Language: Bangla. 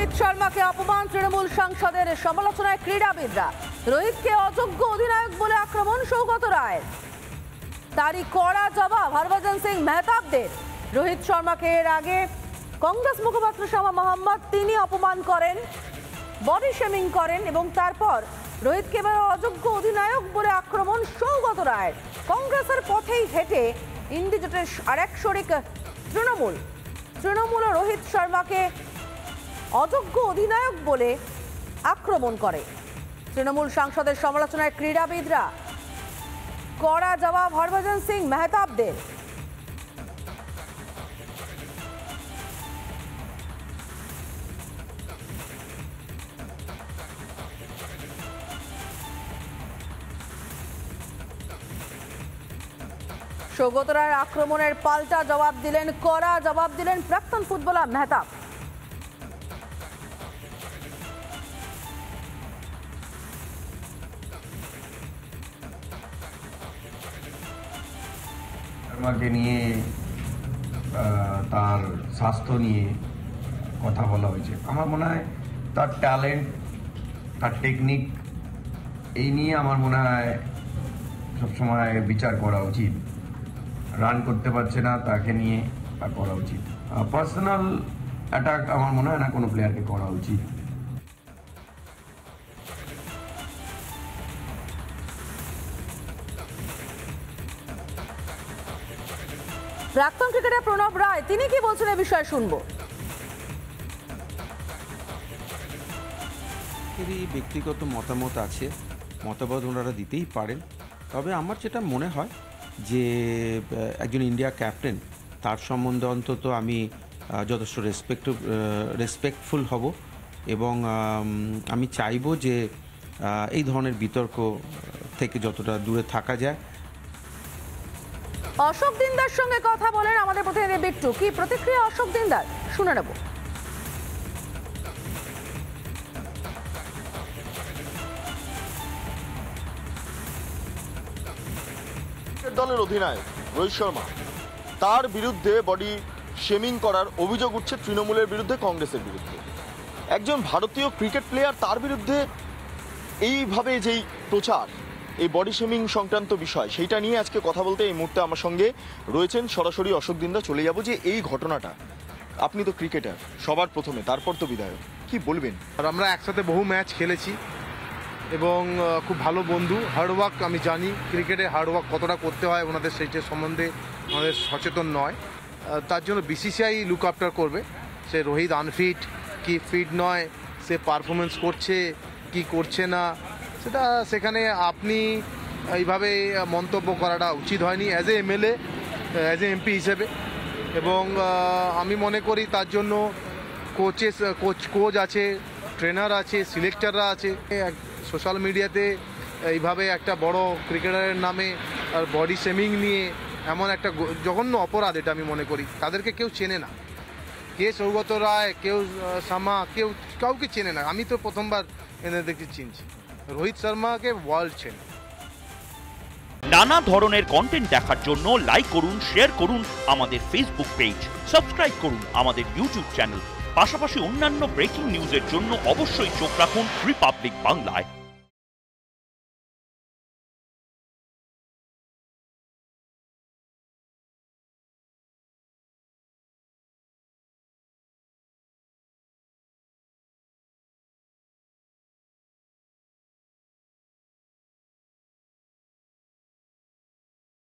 রোহিত শর্মাকে অপমান, তৃণমূল সাংসদের সমালোচনায় ক্রীড়াবিদরা। রোহিতকে অযোগ্য অধিনায়ক বলে আক্রমণ সৌগত রায়ের। তারই কড়া জবাব হরভজন সিং মেহতাবদের। রোহিত শর্মাকে এর আগে কংগ্রেস মুখপাত্র শামা মোহাম্মদ তিনি অপমান করেন, বডি শেমিং করেন এবং তারপর রোহিতকে এবার অযোগ্য অধিনায়ক বলে আক্রমণ সৌগত রায়ের। কংগ্রেসের পথেই হেঁটে ইন্ডি জোটের আরেক শরিক তৃণমূল রোহিত শর্মাকে অযোগ্য অধিনায়ক বলে আক্রমণ করে। তৃণমূল সাংসদের সমালোচনায় ক্রীড়াবিদরা। কড়া জবাব হরভজন সিং মেহতাবদের। সৌগত রায়ের আক্রমণের পাল্টা জবাব দিলেন, কড়া জবাব দিলেন প্রাক্তন ফুটবলার মেহতাব। শর্মাকে নিয়ে তার স্বাস্থ্য নিয়ে কথা বলা হয়েছে। আমার মনে হয় তার ট্যালেন্ট, তার টেকনিক, এই নিয়ে আমার মনে হয় সবসময় বিচার করা উচিত। রান করতে পারছে না, তাকে নিয়ে করা উচিত। পার্সোনাল অ্যাটাক আমার মনে হয় না কোনো প্লেয়ারকে করা উচিত। প্রাক্তন ক্রিকেটার প্রণব রায় তিনি কি বলছেন এ বিষয়ে শুনবো। ব্যক্তিগত মতামত আছে, মতামত ওনারা দিতেই পারেন। তবে আমার যেটা মনে হয় যে একজন ইন্ডিয়া ক্যাপ্টেন, তার সম্বন্ধে অন্তত আমি যথেষ্ট রেসপেক্টফুল হব এবং আমি চাইব যে এই ধরনের বিতর্ক থেকে যতটা দূরে থাকা যায়। অশোক দিনদার সঙ্গে কথা বলেন আমাদের প্রতিনিধি বিট্টু। কি প্রতিক্রিয়া অশোক দিনদার, শুনে নেব। দলের অধিনায়ক রোহিত শর্মা, তার বিরুদ্ধে বডি শেমিং করার অভিযোগ উঠছে তৃণমূলের বিরুদ্ধে, কংগ্রেসের বিরুদ্ধে। একজন ভারতীয় ক্রিকেট প্লেয়ার, তার বিরুদ্ধে এইভাবে যেই প্রচার, এই বডি শেমিং সংক্রান্ত বিষয়, সেইটা নিয়ে আজকে কথা বলতে এই মুহূর্তে আমার সঙ্গে রয়েছেন সরাসরি অশোক দিনদা। চলে যাব যে এই ঘটনাটা, আপনি তো ক্রিকেটার সবার প্রথমে, তারপর তো বিধায়ক, কি বলবেন? আর আমরা একসাথে বহু ম্যাচ খেলেছি এবং খুব ভালো বন্ধু। হার্ডওয়ার্ক আমি জানি, ক্রিকেটে হার্ডওয়ার্ক কতটা করতে হয় ওনাদের সেইটার সম্বন্ধে আমাদের সচেতন নয়। তার জন্য বিসিসিআই লুক আফটার করবে। সে রোহিত আনফিট কি ফিট নয়, সে পারফরমেন্স করছে কি করছে না, সেটা সেখানে আপনি এইভাবে মন্তব্য করাটা উচিত হয়নি as a MLA, as a MP হিসেবে। এবং আমি মনে করি তার জন্য কোচ আছে, ট্রেনার আছে, সিলেক্টররা আছে। সোশ্যাল মিডিয়াতে এইভাবে একটা বড় ক্রিকেটারের নামে আর বডি শেমিং নিয়ে এমন একটা জঘন্য অপরাধ, এটা আমি মনে করি। তাদেরকে কেউ চেনে না, কে সৌগত রায়, কেউ শামা, কাউকে চেনে না। আমি তো প্রথমবার এদেরকে চিনছি। রোহিত শর্মাকে ওয়ার্ল্ড চেনে। নানা ধরনের কন্টেন্ট দেখার জন্য লাইক করুন, শেয়ার করুন আমাদের ফেসবুক পেজ, সাবস্ক্রাইব করুন আমাদের ইউটিউব চ্যানেল। পাশাপাশি অন্যান্য ব্রেকিং নিউজের জন্য অবশ্যই চোখ রাখুন রিপাবলিক বাংলায়।